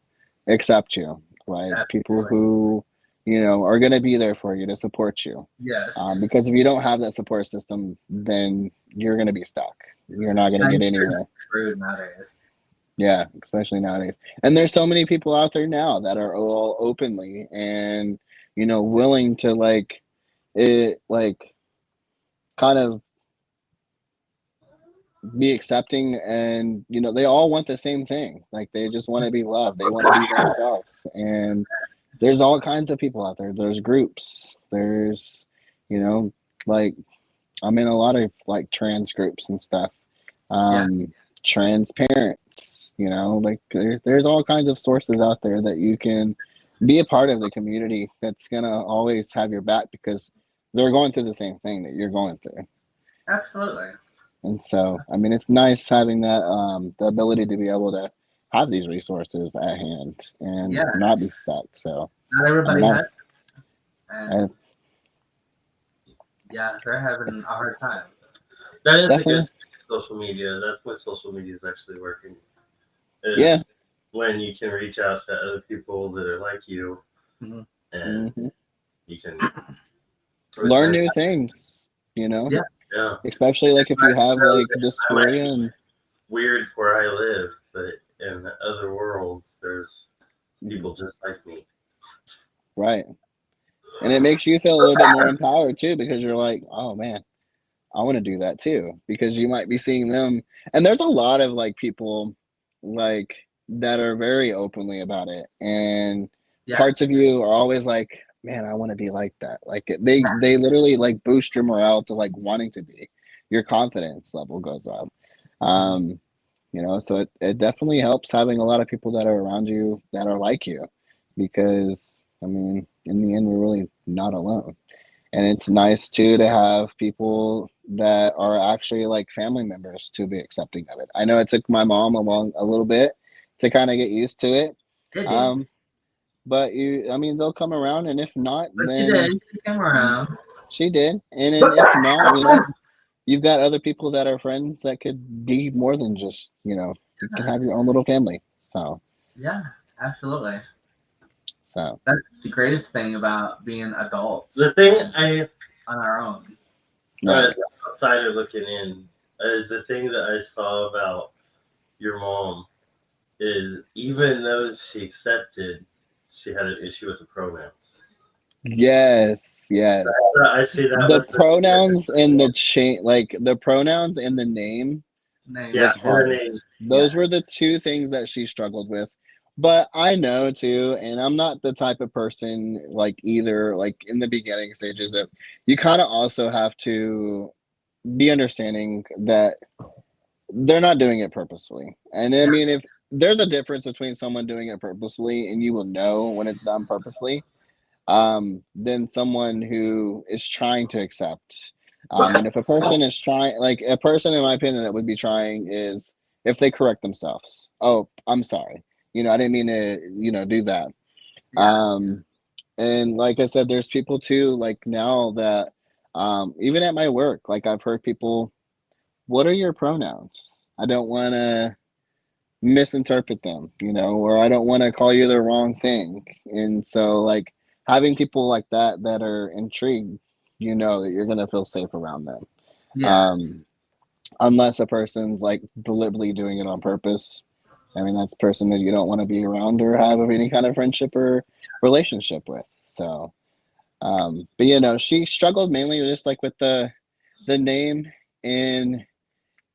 accept you, like people who, you know, are going to be there for you to support you. Yes. Because if you don't have that support system, then you're going to be stuck. You're not going to get anywhere. Screwed nowadays. Yeah, especially nowadays. And there's so many people out there now that are all openly and, you know, willing to like kind of be accepting, and you know they all want the same thing. Like, they just want to be loved, they want to be themselves. And there's all kinds of people out there. There's groups, there's, you know, like, I'm in a lot of like trans groups and stuff. Trans parents, you know, like there's all kinds of sources out there that you can be a part of the community that's gonna always have your back because they're going through the same thing that you're going through. Absolutely. And so, I mean, it's nice having that the ability to be able to have these resources at hand and not be stuck. So not everybody has. Yeah, they're having a hard time. That is a good social media. That's what social media is actually working. When you can reach out to other people that are like you, and you can learn new things, you know? Yeah. Especially like if you have like dysphoria and weird where I live, but in other worlds there's people just like me. Right. And it makes you feel a little bit more empowered too, because you're like, oh man, I want to do that too. Because you might be seeing them, and there's a lot of like people like that are very openly about it, and parts of you are always like, man, I want to be like that. Like they literally like boost your morale to like wanting to be. Your confidence level goes up. You know, so it definitely helps having a lot of people that are around you that are like you, because I mean, in the end, we're really not alone. And it's nice too to have people that are actually like family members to be accepting of it. I know it took my mom along a little bit to kind of get used to it. But I mean, they'll come around, and if not, then she came around. She did, and then if not, you know, you've got other people that are friends that could be more than just, you know, you can have your own little family. So yeah, absolutely. So that's the greatest thing about being adults. The thing on our own. As an outsider looking in, is the thing that I saw about your mom is even though she accepted, she had an issue with the pronouns. Yes. I see that. The pronouns and the like the pronouns and the name was hard. Those were the two things that she struggled with. But I know too, and I'm not the type of person like either, like in the beginning stages, that you kind of also have to be understanding that they're not doing it purposefully. And I mean, if there's a difference between someone doing it purposefully, and you will know when it's done purposely, than someone who is trying to accept. And if a person is trying, like a person, in my opinion, that would be trying is if they correct themselves. Oh, I'm sorry. I didn't mean to, do that. Yeah. And like I said, there's people too, like now that, even at my work, like I've heard people, what are your pronouns? I don't want to misinterpret them, or I don't want to call you the wrong thing. And so, like, having people like that are intrigued, that you're going to feel safe around them. Yeah. Unless a person's like deliberately doing it on purpose. I mean, that's a person that you don't want to be around or have any kind of friendship or relationship with. So, but she struggled mainly just like with the name and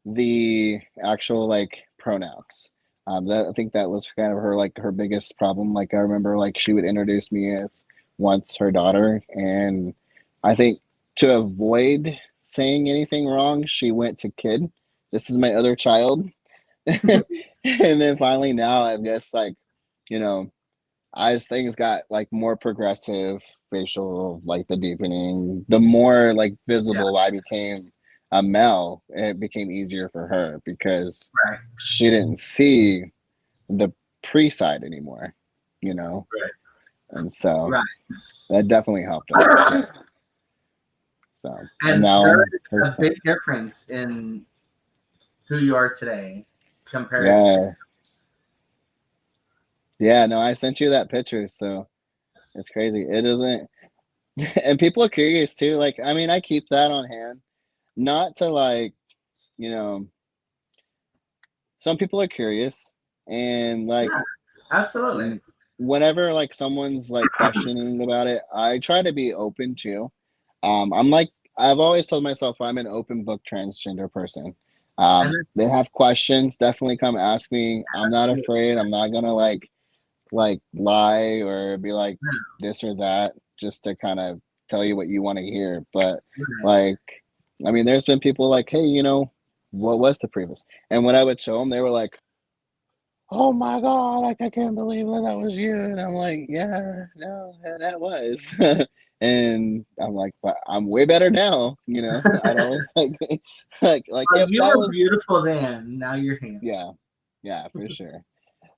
the actual like pronouns. I think that was kind of her biggest problem. Like I remember like she would introduce me as once her daughter, and I think to avoid saying anything wrong, she went to kid. This is my other child. And then finally now I guess like, you know, as things got like more progressive, facial, like the deepening, the more like Yeah. visible I became a male, it became easier for her because Right. she didn't see the pre side anymore, you know? Right. And so Right. that definitely helped a lot too. So, and And now there I'm is her a son. big difference in who you are today compared to. Yeah. Yeah, no, I sent you that picture, so it's crazy. It isn't, and people are curious too. Like, I mean, I keep that on hand, not to like, you know, some people are curious, and like Yeah, absolutely. whenever like someone's like questioning about it, I try to be open too. I'm like, I've always told myself I'm an open book transgender person. And that's, They have questions, definitely come ask me. I'm that's not beautiful. afraid. I'm not gonna like lie or be like Yeah, this or that just to kind of tell you what you want to hear. But right. like, I mean, there's been people like, hey, what was the previous? And when I would show them, they were like, oh my God, like I can't believe that was you. And I'm like, yeah, no, yeah, that was. And I'm like, but I'm way better now, I'd always like Well, if you that were was, beautiful then. Now you're handsome. yeah, yeah, for sure.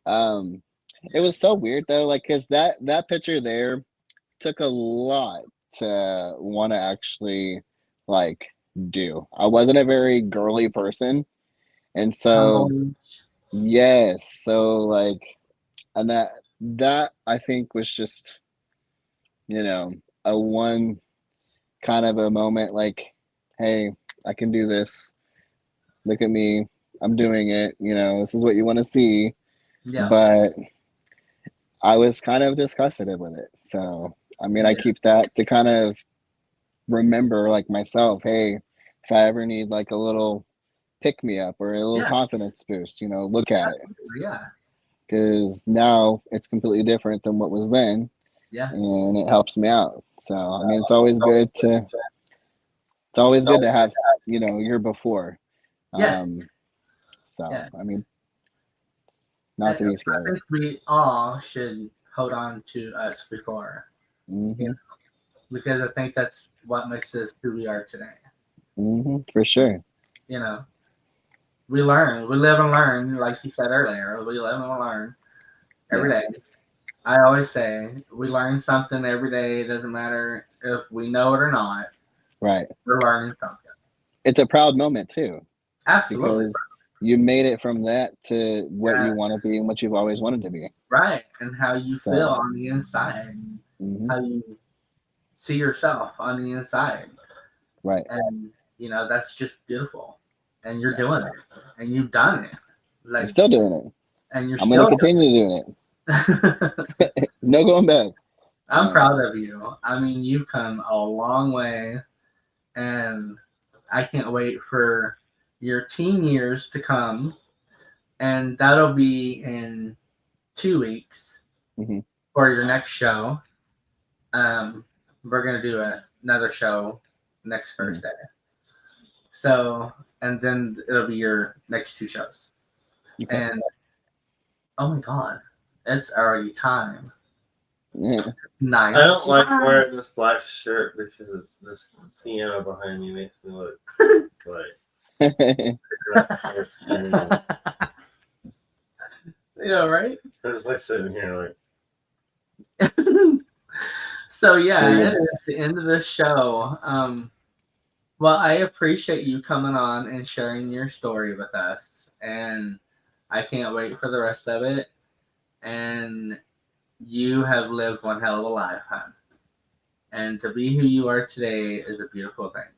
Um, it was so weird though, like, cause that picture there took a lot to want to actually like do. I wasn't a very girly person, and so Tomboy. yes, so like, and that I think was just a one kind of a moment like, hey, I can do this. Look at me, I'm doing it. This is what you want to see, Yeah. but I was kind of disgusted with it. So I mean, I Yeah. keep that to kind of remember like myself, hey, if I ever need like a little pick me up or a little Yeah. confidence boost, look at it. Absolutely. Yeah. Because now it's completely different than what was then, Yeah. and it helps me out. So I mean, it's always good to have your before. Yes. Um, so Yeah. I mean, not And to be I scary. think we all should hold on to us before, you know, Hmm. because I think that's what makes us who we are today. For sure. You know, we learn, we live and learn, like you said earlier. We live and learn every Yeah. day. I always say we learn something every day. It doesn't matter if we know it or not. Right. We're learning something. It's a proud moment too, Absolutely. because you made it from that to what Yeah, you want to be and what you've always wanted to be. right. And how you feel So, on the inside, hmm how you see yourself on the inside. right. And, that's just beautiful. And you're Yeah. doing it. And you've done it. I'm Like, still doing it. and you're I'm going to still continue doing doing it. it. No going back. I'm proud of you. I mean, you've come a long way. And I can't wait for your teen years to come. And that'll be in 2 weeks hmm for your next show. Um, we're gonna do another show next hmm Thursday. So, and then it'll be your next two shows. Okay. And oh my God, it's already time. Nice. I don't like wearing this black shirt because this piano behind me makes me look like Yeah, right? I just like sitting here like So yeah, it is the end of the show. Well, I appreciate you coming on and sharing your story with us, and I can't wait for the rest of it. And you have lived one hell of a life, hon. And to be who you are today is a beautiful thing.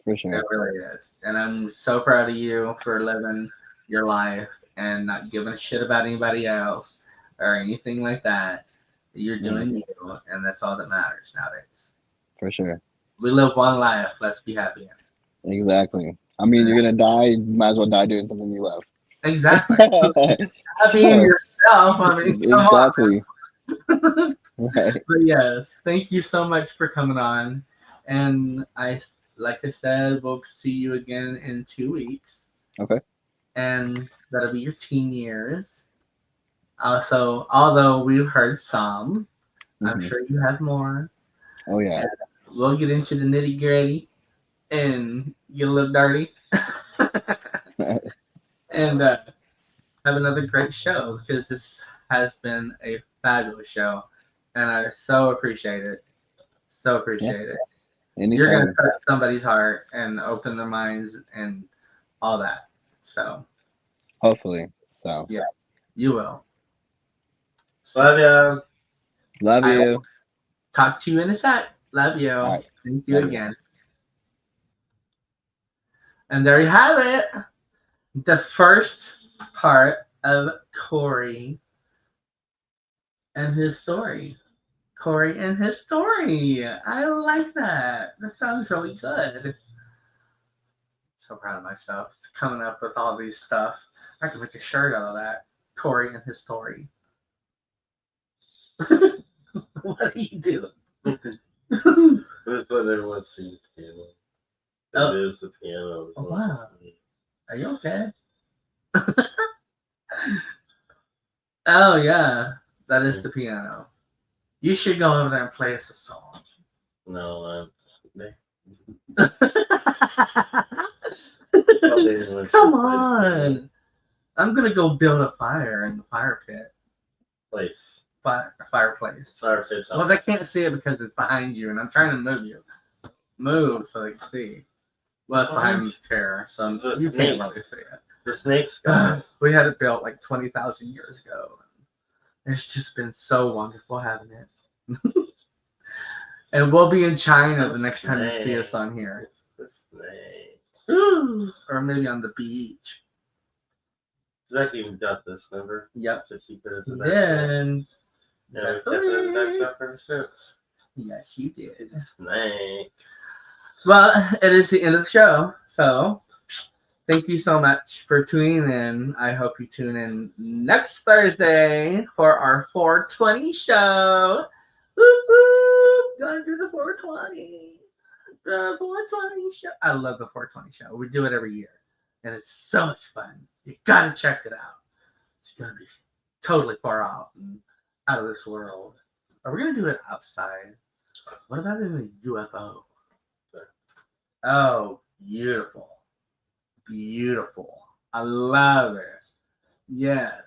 For sure. It really is. And I'm so proud of you for living your life and not giving a shit about anybody else or anything like that. You're doing you, and that's all that matters nowadays. For sure. We live one life. Let's be happy in it. Exactly. I mean, you're gonna die. You might as well die doing something you love. Exactly. Happy in yourself. I mean, come exactly. on. Right. But yes, thank you so much for coming on. And like I said, we'll see you again in 2 weeks. Okay. And that'll be your teen years. Also, although we've heard some, I'm sure you have more. Oh yeah. And we'll get into the nitty gritty and get a little dirty. And have another great show because this has been a fabulous show. And I so appreciate it. So appreciate it. Anytime. You're going to touch somebody's heart and open their minds and all that. So. Hopefully. So. Yeah, you will. Love ya. Love you. Talk to you in a sec. Love you. Right. Thank you again. And there you have it. The first part of Corey and his story. Corey and his story. I like that. That sounds really good. So proud of myself. It's coming up with all these stuff. I can make a shirt out of that. Corey and his story. What do you do? Just let everyone see the piano. It is the piano. Oh, wow. Are you okay? Oh, yeah. That is the piano. You should go over there and play us a song. No, Come on. I'm going to go build a fire in the fire pit. Fireplace. Fire pit's Well, they can't see it because it's behind you, and I'm trying to move you. Move so they can see. Well, it's behind the chair, so you can't really see it. The snake's got it. We had it built like 20,000 years ago. It's just been so wonderful having it. And we'll be in China the next time you see us on here. It's the snake. Ooh, or maybe on the beach. Zach even got this, remember? Yep. So keep it as a Then. Yeah, we've kept it as a backdrop ever since. Yes, you did. It's a snake. Well, it is the end of the show, so thank you so much for tuning in. I hope you tune in next Thursday for our 420 show. Woo woo! Gonna do the 420. The 420 show. I love the 420 show. We do it every year, and it's so much fun. You gotta check it out. It's gonna be totally far out and out of this world. Are we gonna do it outside? What about in a UFO? Oh, beautiful. Beautiful. I love it. Yes.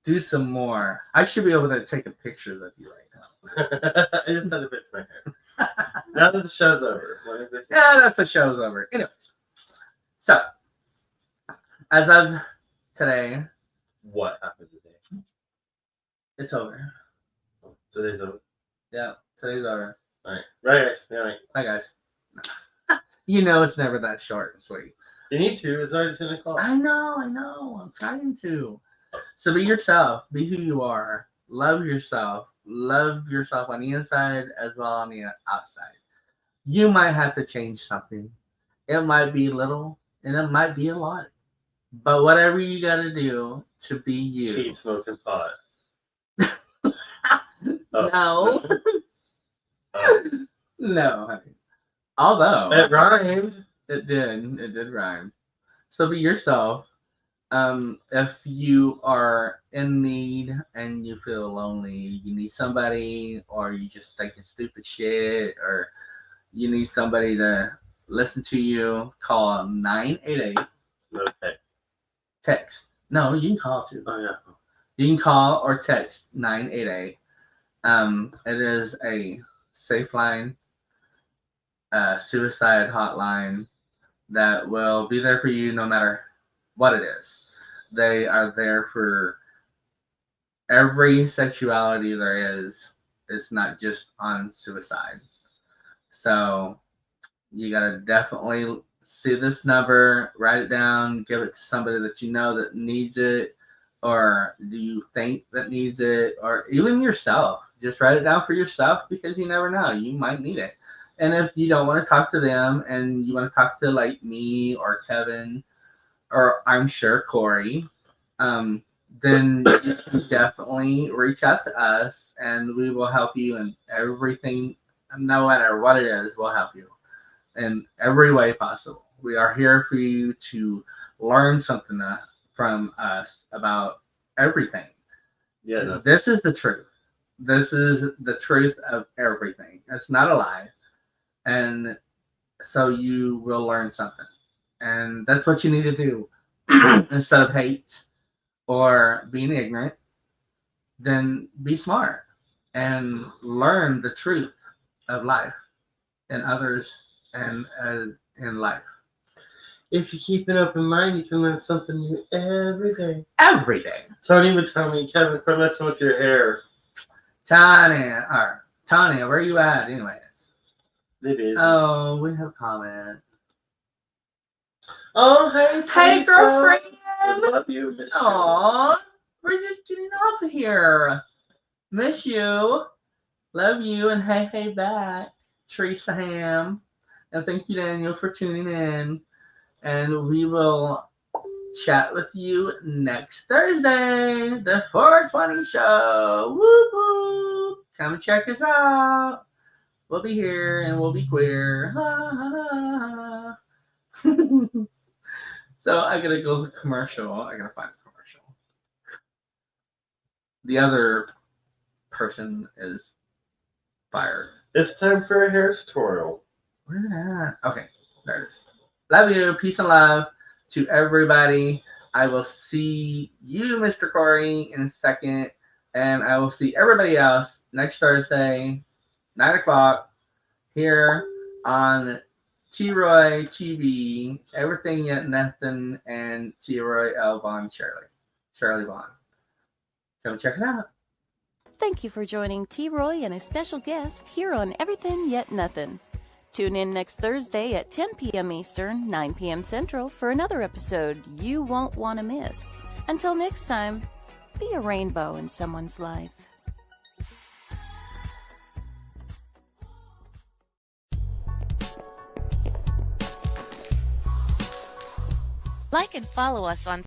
Do some more. I should be able to take a picture of you right now. I just had to fix my hair. Now that the show's over. Yeah, that's the show's over. Anyways. So, as of today. What happened today? It's over. Oh, today's over? Yeah, today's over. Alright. Right, guys. Alright. Bye, guys. You know it's never that short and sweet. You need to. It's already 10 o'clock. I know. I'm trying to. So be yourself. Be who you are. Love yourself. Love yourself on the inside as well on the outside. You might have to change something. It might be little and it might be a lot. But whatever you got to do to be you. Keep smoking pot. No. No, honey. Although it rhymed. It did rhyme. So be yourself If you are in need and you feel lonely, you need somebody, or you just thinking stupid shit, or you need somebody to listen to you, call 988. No text. Text. No, you can call too. Oh, yeah. You can call or text 988. It is a safe line, suicide hotline that will be there for you no matter what it is. They are there for every sexuality there is. It's not just on suicide. So you gotta definitely see this number, write it down, give it to somebody that you know that needs it, or do you think that needs it, or even yourself. Just write it down for yourself because you never know. You might need it. And if you don't want to talk to them and you want to talk to like me or Kevin, or I'm sure Corey, then you definitely reach out to us and we will help you in everything, no matter what it is, we'll help you in every way possible. We are here for you to learn something from us about everything. Yeah, no. This is the truth. This is the truth of everything. It's not a lie. And so you will learn something. And that's what you need to do. Instead of hate or being ignorant, then be smart and learn the truth of life and others and in life. If you keep an open mind, you can learn something new every day. Every day. Tony would tell me, Kevin, quit messing with your hair. Tony, where you at anyways? It is. Oh, we have a comment. Oh, hey, Hey, girlfriend. I love you. Miss you. Aw, we're just getting off of here. Miss you. Love you. And hey back, Teresa Ham. And thank you, Daniel, for tuning in. And we will chat with you next Thursday, the 420 show. Whoop whoop. Come check us out. We'll be here and we'll be queer. So I gotta go to the commercial. I gotta find a commercial. The other person is fired. It's time for a hair tutorial. Where's it at? Okay, there it is. Love you. Peace and love to everybody. I will see you, Mr. Corey, in a second. And I will see everybody else next Thursday, 9 o'clock, here on T-Roy TV, Everything Yet Nothin, and T-Roy L. Vaughn Shirley Vaughn. Come check it out. Thank you for joining T-Roy and a special guest here on Everythin Yet Nothin. Tune in next Thursday at 10 p.m. Eastern, 9 p.m. Central for another episode you won't want to miss. Until next time, be a rainbow in someone's life. Like and follow us on